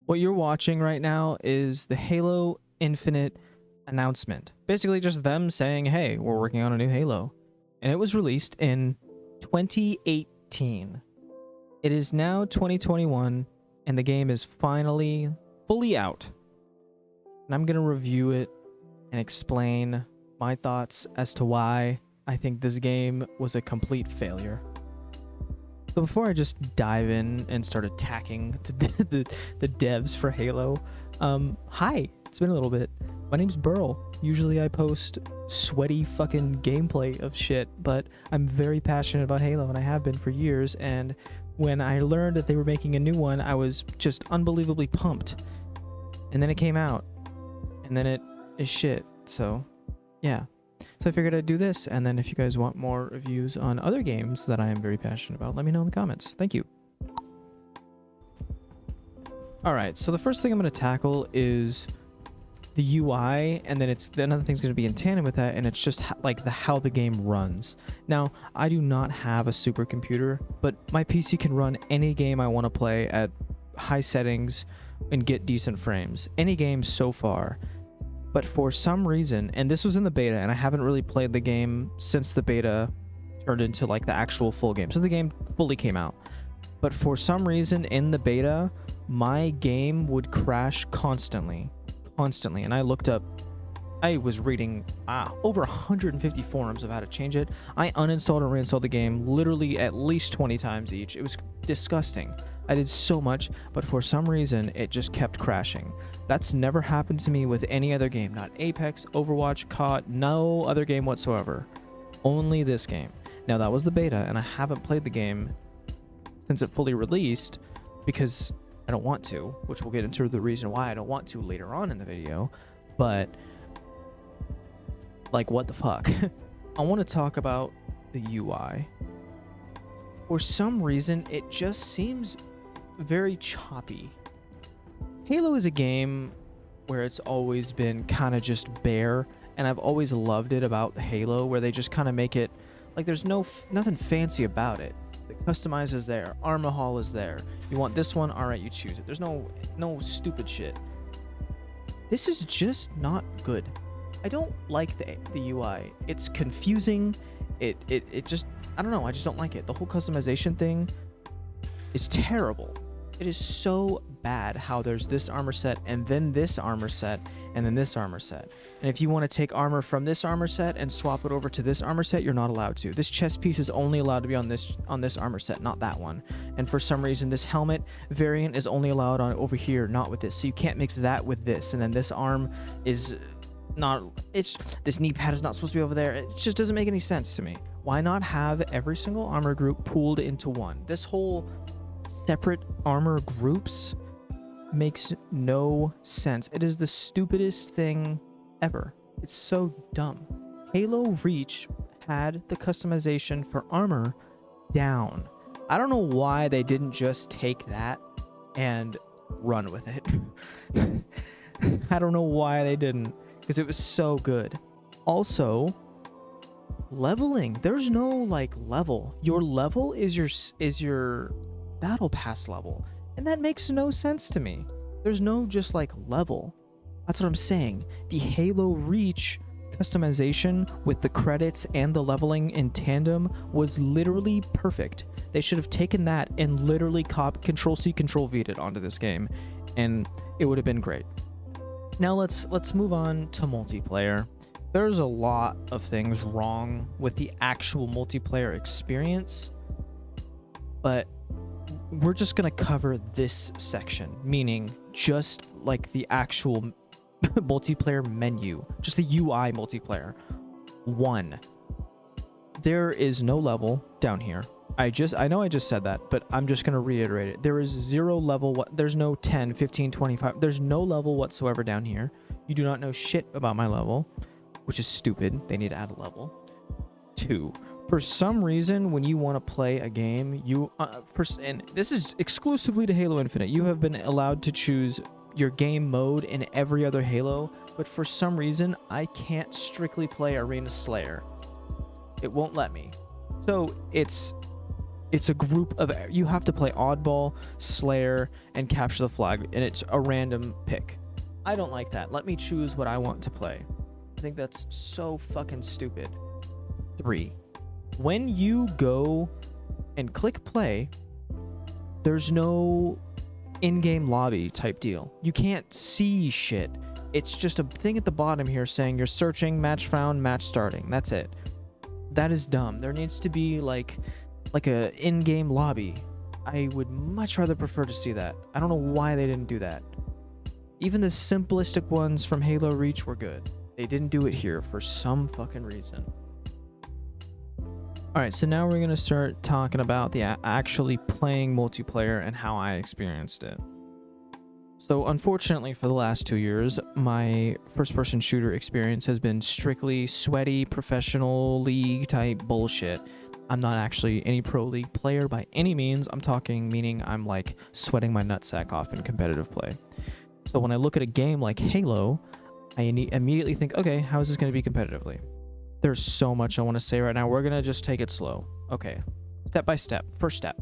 What you're watching right now is the Halo Infinite announcement. Basically just them saying, hey, we're working on a new Halo. And it was released in 2018. It is now 2021, and the game is finally fully out. And I'm going to review it and explain my thoughts as to why I think this game was a complete failure. So before I just dive in and start attacking the devs for Halo, hi, it's been a little bit. My name's Burl. Usually I post sweaty fucking gameplay of shit, but I'm very passionate about Halo, and I have been for years, and when I learned that they were making a new one, I was just unbelievably pumped. And then it came out, and then it is shit, so yeah. So I figured I'd do this, and then if you guys want more reviews on other games that I am very passionate about, let me know in the comments. Thank you. Alright, so the first thing I'm going to tackle is the UI, and then another thing's going to be in tandem with that, and it's just like how the game runs. Now, I do not have a supercomputer, but my PC can run any game I want to play at high settings and get decent frames. Any game so far. But for some reason, and this was in the beta, and I haven't really played the game since the beta turned into like the actual full game. So the game fully came out. But for some reason in the beta, my game would crash constantly. And I looked up, I was reading over 150 forums of how to change it. I uninstalled and reinstalled the game literally at least 20 times each. It was disgusting. I did so much, but for some reason it just kept crashing. That's never happened to me with any other game. Not Apex, Overwatch, COD, no other game whatsoever. Only this game. Now that was the beta, and I haven't played the game since it fully released because I don't want to, which we'll get into the reason why I don't want to later on in the video. But like, what the fuck? I want to talk about the UI. For some reason, it just seems very choppy. Halo is a game where it's always been kind of just bare, and I've always loved it about Halo, where they just kind of make it like there's nothing fancy about it. The customize is there, armor haul is there. You want this one, all right, you choose it. There's no stupid shit. This is just not good. I don't like the UI. It's confusing. It just, I don't know, I just don't like it. The whole customization thing is terrible. It is so bad how there's this armor set and then this armor set and then this armor set. And if you want to take armor from this armor set and swap it over to this armor set, you're not allowed to. This chest piece is only allowed to be on this armor set, not that one. And for some reason, this helmet variant is only allowed on over here, not with this. So you can't mix that with this. And then this arm is not, this knee pad is not supposed to be over there. It just doesn't make any sense to me. Why not have every single armor group pooled into one? This whole separate armor groups makes no sense. It is the stupidest thing ever. It's so dumb. Halo Reach had the customization for armor down. I don't know why they didn't just take that and run with it. I don't know why they didn't, because it was so good. Also, leveling. There's no like level. Your level is your battle pass level, and that makes no sense to me. There's no just like level. That's what I'm saying. The Halo Reach customization with the credits and the leveling in tandem was literally perfect. They should have taken that and literally Control-C, Control-V'd it onto this game, and it would have been great. Now let's move on to multiplayer. There's a lot of things wrong with the actual multiplayer experience, but we're just going to cover this section, meaning just like the actual multiplayer menu, just the UI multiplayer. 1, there is no level down here. I know I just said that, but I'm just going to reiterate it. There is 0 level. There's no 10, 15, 25. There's no level whatsoever down here. You do not know shit about my level, which is stupid. They need to add a level. 2, for some reason, when you want to play a game, and this is exclusively to Halo Infinite, you have been allowed to choose your game mode in every other Halo, but for some reason, I can't strictly play Arena Slayer. It won't let me. So it's It's a group of, you have to play oddball, slayer, and capture the flag, and it's a random pick. I don't like that. Let me choose what I want to play. I think that's so fucking stupid. 3. When you go and click play, there's no in-game lobby type deal. You can't see shit. It's just a thing at the bottom here saying you're searching, match found, match starting. That's it. That is dumb. There needs to be like a in-game lobby. I would much rather prefer to see that. I don't know why they didn't do that. Even the simplistic ones from Halo Reach were good. They didn't do it here for some fucking reason. All right, so now we're gonna start talking about the actually playing multiplayer and how I experienced it. So unfortunately for the last 2 years, my first-person shooter experience has been strictly sweaty, professional league type bullshit. I'm not actually any pro league player by any means. I'm talking meaning I'm like sweating my nutsack off in competitive play. So when I look at a game like Halo, I immediately think, okay, how is this going to be competitively? There's so much I want to say right now. We're going to just take it slow. Okay, step by step. First step,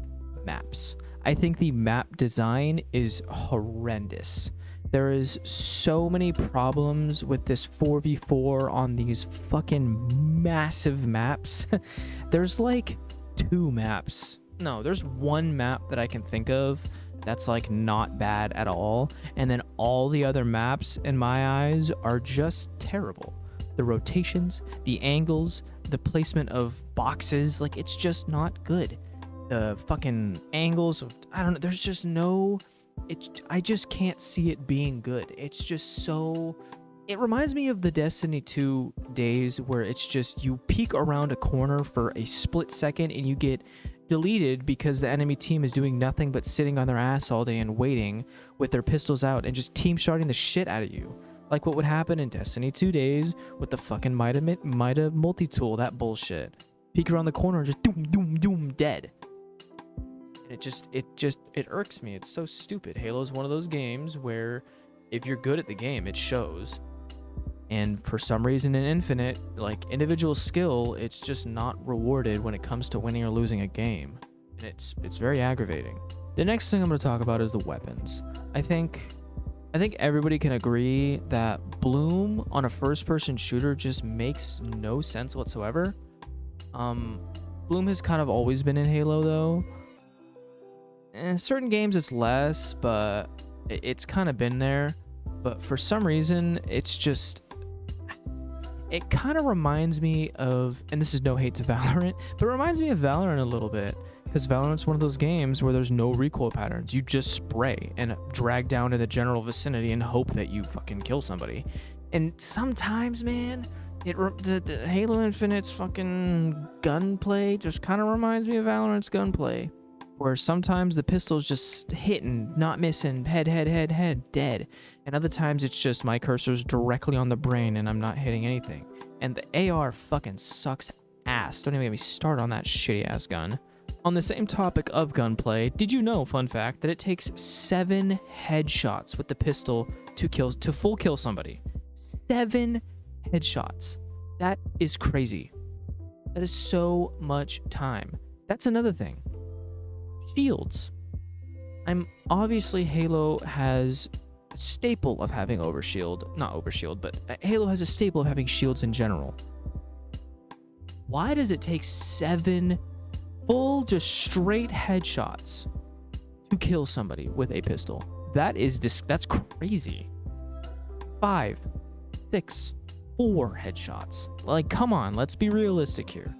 maps. I think the map design is horrendous. There is so many problems with this 4v4 on these fucking massive maps. There's like 2 maps. No, there's 1 map that I can think of that's like not bad at all. And then all the other maps in my eyes are just terrible. The rotations, the angles, the placement of boxes, like it's just not good. The fucking angles, I don't know, there's just no, I just can't see it being good. It's just so, it reminds me of the Destiny 2 days where it's just you peek around a corner for a split second and you get deleted because the enemy team is doing nothing but sitting on their ass all day and waiting with their pistols out and just team shotting the shit out of you. Like what would happen in Destiny 2 days with the fucking Mida multi-tool, that bullshit. Peek around the corner and just doom, doom, doom, dead. It irks me. It's so stupid. Halo's one of those games where if you're good at the game, it shows. And for some reason in Infinite, like individual skill, it's just not rewarded when it comes to winning or losing a game. And it's very aggravating. The next thing I'm going to talk about is the weapons. I think everybody can agree that Bloom on a first-person shooter just makes no sense whatsoever. Bloom has kind of always been in Halo though. In certain games it's less, but it's kind of been there. But for some reason, it's just, it kind of reminds me of, and this is no hate to Valorant, but it reminds me of Valorant a little bit. Because Valorant's one of those games where there's no recoil patterns. You just spray and drag down to the general vicinity and hope that you fucking kill somebody. And sometimes, man, the Halo Infinite's fucking gunplay just kind of reminds me of Valorant's gunplay. Where sometimes the pistol's just hitting, not missing, head, dead. And other times it's just my cursor's directly on the brain and I'm not hitting anything. And the AR fucking sucks ass. Don't even get me started on that shitty ass gun. On the same topic of gunplay, did you know, fun fact, that it takes 7 headshots with the pistol to full kill somebody? 7 headshots. That is crazy. That is so much time. That's another thing. Shields. Obviously Halo has a staple of having overshield. Not overshield, but Halo has a staple of having shields in general. Why does it take 7 full, just straight headshots to kill somebody with a pistol? That's crazy. 5, 6, 4 headshots. Like, come on, let's be realistic here.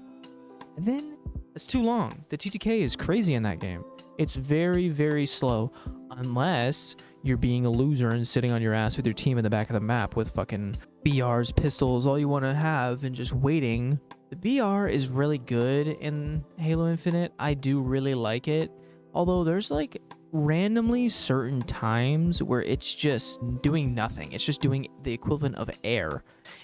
7? That's too long. The TTK is crazy in that game. It's very, very slow, unless you're being a loser and sitting on your ass with your team in the back of the map with fucking BRs, pistols, all you want to have, and just waiting. The BR is really good in Halo Infinite. I do really like it. Although there's like randomly certain times where it's just doing nothing. It's just doing the equivalent of air.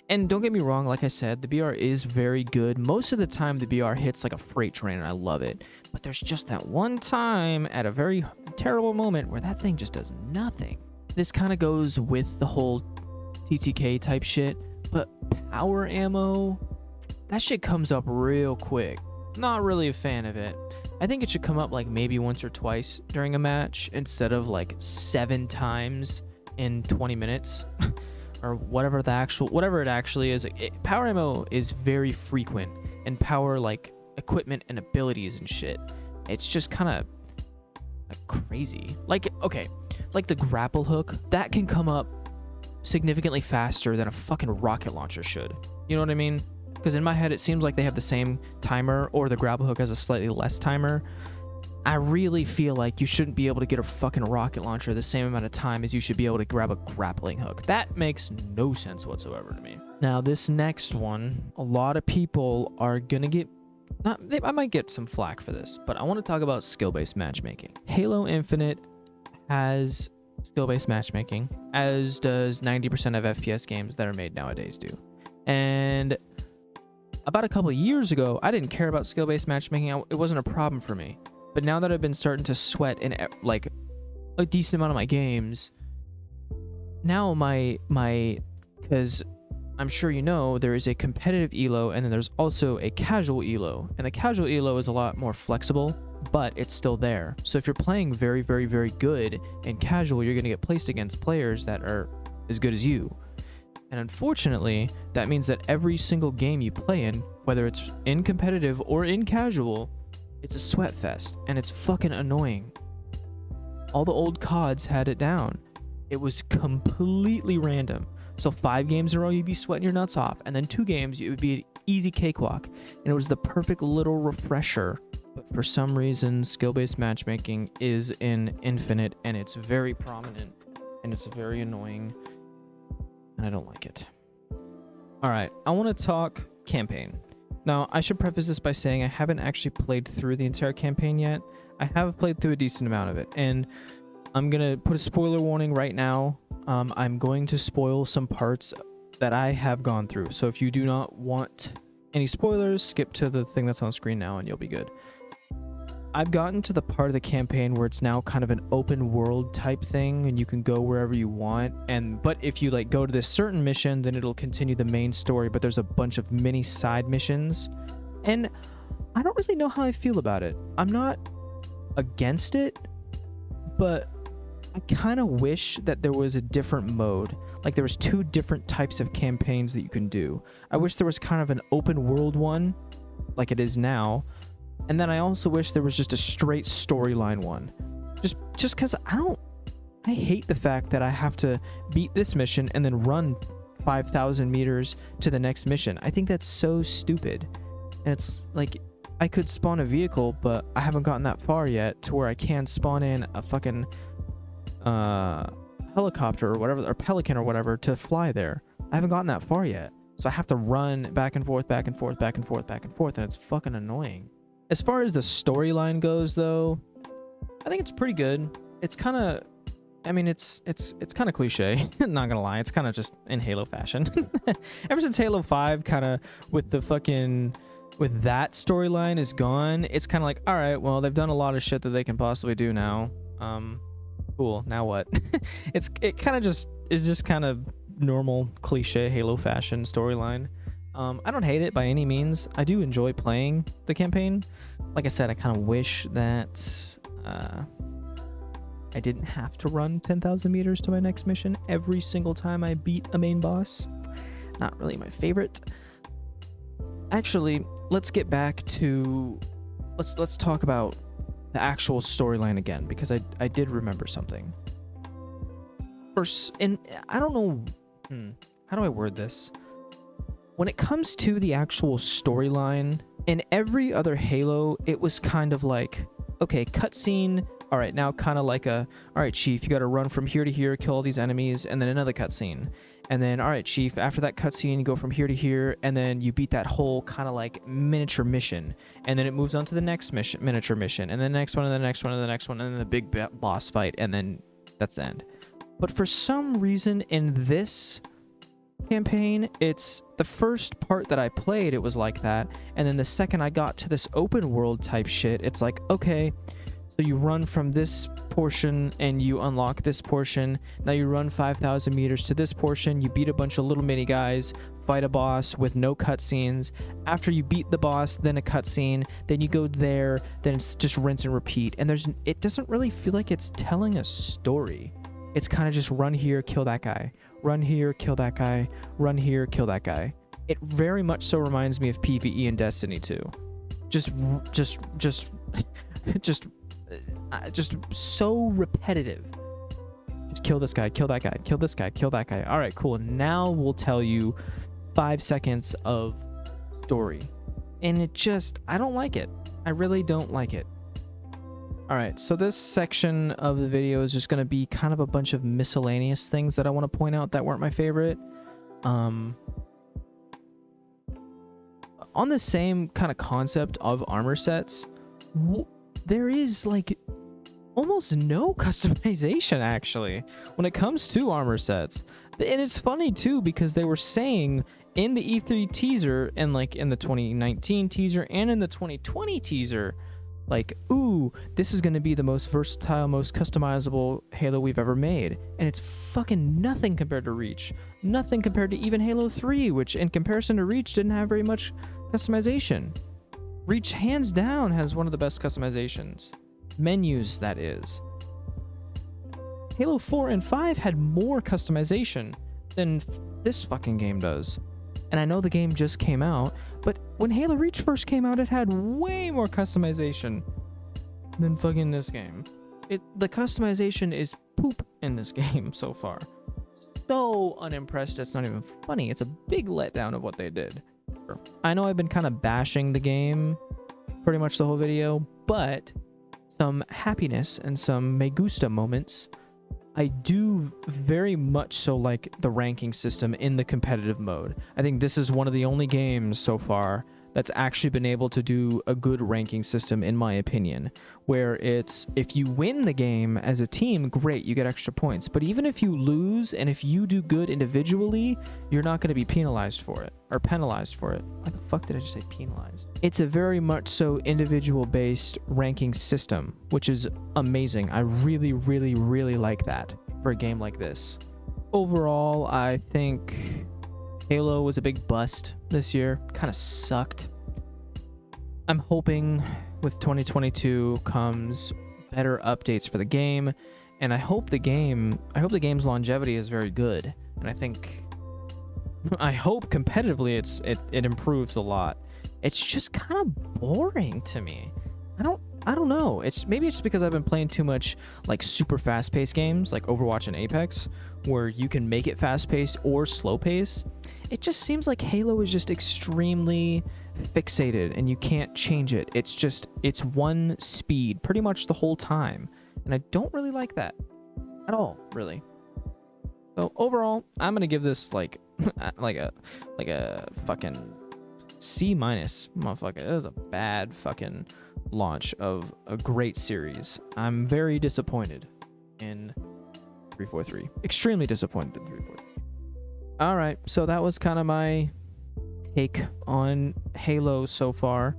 And don't get me wrong, like I said, the BR is very good. Most of the time the BR hits like a freight train and I love it. But there's just that one time at a very terrible moment where that thing just does nothing. This kind of goes with the whole TTK type shit, but power ammo, that shit comes up real quick. Not really a fan of it. I think it should come up like maybe once or twice during a match instead of like 7 times in 20 minutes or whatever it actually is. Power ammo is very frequent, and power like equipment and abilities and shit. It's just kind of like crazy. Like, okay, like the grapple hook, that can come up significantly faster than a fucking rocket launcher should. You know what I mean? Because in my head, it seems like they have the same timer, or the grapple hook has a slightly less timer. I really feel like you shouldn't be able to get a fucking rocket launcher the same amount of time as you should be able to grab a grappling hook. That makes no sense whatsoever to me. Now, this next one, a lot of people are gonna get... I might get some flack for this, but I want to talk about skill-based matchmaking. Halo Infinite has skill-based matchmaking, as does 90% of FPS games that are made nowadays do. And about a couple of years ago, I didn't care about skill-based matchmaking. It wasn't a problem for me. But now that I've been starting to sweat in like a decent amount of my games, now because I'm sure you know, there is a competitive elo, and then there's also a casual elo. And the casual elo is a lot more flexible, but it's still there. So if you're playing very, very, very good in casual, you're going to get placed against players that are as good as you. And unfortunately, that means that every single game you play in, whether it's in competitive or in casual, it's a sweat fest, and it's fucking annoying. All the old CODs had it down. It was completely random. So 5 games in a row, you'd be sweating your nuts off, and then 2 games, it would be an easy cakewalk. And it was the perfect little refresher. But for some reason, skill-based matchmaking is in Infinite, and it's very prominent, and it's very annoying. And I don't like it. All right, I want to talk campaign. Now, I should preface this by saying I haven't actually played through the entire campaign yet. I have played through a decent amount of it, and I'm going to put a spoiler warning right now. I'm going to spoil some parts that I have gone through. So if you do not want any spoilers, skip to the thing that's on screen now and you'll be good. I've gotten to the part of the campaign where it's now kind of an open world type thing, and you can go wherever you want. But if you like go to this certain mission, then it'll continue the main story, but there's a bunch of mini side missions. And I don't really know how I feel about it. I'm not against it, but I kind of wish that there was a different mode. Like there was 2 different types of campaigns that you can do. I wish there was kind of an open world one, like it is now. And then I also wish there was just a straight storyline one. Just because I hate the fact that I have to beat this mission and then run 5,000 meters to the next mission. I think that's so stupid. And it's like, I could spawn a vehicle, but I haven't gotten that far yet to where I can spawn in a fucking helicopter or whatever, or pelican or whatever to fly there. I haven't gotten that far yet. So I have to run back and forth, back and forth, back and forth, back and forth, and it's fucking annoying. As far as the storyline goes, though, I think it's pretty good. It's kind of, I mean, it's kind of cliche. Not gonna lie, it's kind of just in Halo fashion. Ever since Halo 5, kind of with the fucking, with that storyline is gone, it's kind of like, all right, well, they've done a lot of shit that they can possibly do now. Cool. Now what? It kind of just is just kind of normal cliche Halo fashion storyline. I don't hate it by any means. I do enjoy playing the campaign. Like I said, I kind of wish that I didn't have to run 10,000 meters to my next mission every single time I beat a main boss. Not really my favorite. Actually, let's get back to... Let's talk about the actual storyline again, because I did remember something. First, and I don't know... how do I word this? When it comes to the actual storyline, in every other Halo, it was kind of like, okay, cutscene, all right, now kind of like a, all right, Chief, you got to run from here to here, kill all these enemies, and then another cutscene. And then, all right, Chief, after that cutscene, you go from here to here, and then you beat that whole kind of like miniature mission. And then it moves on to the next mission, miniature mission, and the next one, and the next one, and the next one, and then the big boss fight, and then that's the end. But for some reason in this campaign, it's the first part that I played, it was like that, and then the second I got to this open world type shit, it's like, okay, so you run from this portion and you unlock this portion, now you run 5,000 meters to this portion, you beat a bunch of little mini guys, fight a boss with no cutscenes. After you beat the boss, then a cutscene, then you go there, then it's just rinse and repeat. And it doesn't really feel like it's telling a story. It's kind of just run here, kill that guy, run here, kill that guy, run here, kill that guy. It very much so reminds me of PvE in Destiny 2. Just so repetitive. Just kill this guy, kill that guy, kill this guy, kill that guy. All right, cool. Now we'll tell you 5 seconds of story. And I don't like it. I really don't like it. All right, so this section of the video is just going to be kind of a bunch of miscellaneous things that I want to point out that weren't my favorite. On the same kind of concept of armor sets, there is like almost no customization actually when it comes to armor sets. And it's funny too, because they were saying in the E3 teaser and like in the 2019 teaser and in the 2020 teaser, like, ooh, this is going to be the most versatile, most customizable Halo we've ever made. And it's fucking nothing compared to Reach. Nothing compared to even Halo 3, which in comparison to Reach didn't have very much customization. Reach hands down has one of the best customizations. Menus, that is. Halo 4 and 5 had more customization than this fucking game does. And I know the game just came out, but when Halo Reach first came out, it had way more customization than fucking this game. The customization is poop in this game so far. So unimpressed, it's not even funny. It's a big letdown of what they did. I know I've been kind of bashing the game pretty much the whole video, but some happiness and some me gusta moments. I do very much so like the ranking system in the competitive mode. I think this is one of the only games so far that's actually been able to do a good ranking system, in my opinion, where it's, if you win the game as a team, great, you get extra points. But even if you lose and if you do good individually, you're not going to be penalized for it, or penalized for it. Why the fuck did I just say penalized? It's a very much so individual-based ranking system, which is amazing. I really, really, really like that for a game like this. Overall, I think Halo was a big bust this year. Kind of sucked. I'm hoping with 2022 comes better updates for the game, and I hope the game's longevity is very good. And I hope competitively it improves a lot. It's just kind of boring to me. I don't know. Maybe it's because I've been playing too much like super fast-paced games like Overwatch and Apex, where you can make it fast-paced or slow-paced. It just seems like Halo is just extremely fixated and you can't change it. It's one speed pretty much the whole time. And I don't really like that at all, really. So overall, I'm going to give this like a fucking C-. Motherfucker, it was a bad fucking launch of a great series. I'm very disappointed in 343. Extremely disappointed in 343. All right, so that was kind of my take on Halo so far.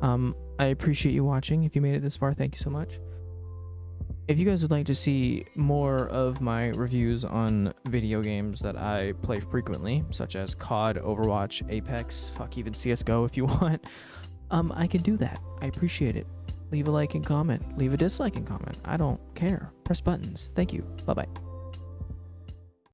I appreciate you watching. If you made it this far, thank you so much. If you guys would like to see more of my reviews on video games that I play frequently, such as COD, Overwatch, Apex, fuck, even CSGO if you want, I can do that. I appreciate it. Leave a like and comment. Leave a dislike and comment. I don't care. Press buttons. Thank you. Bye-bye.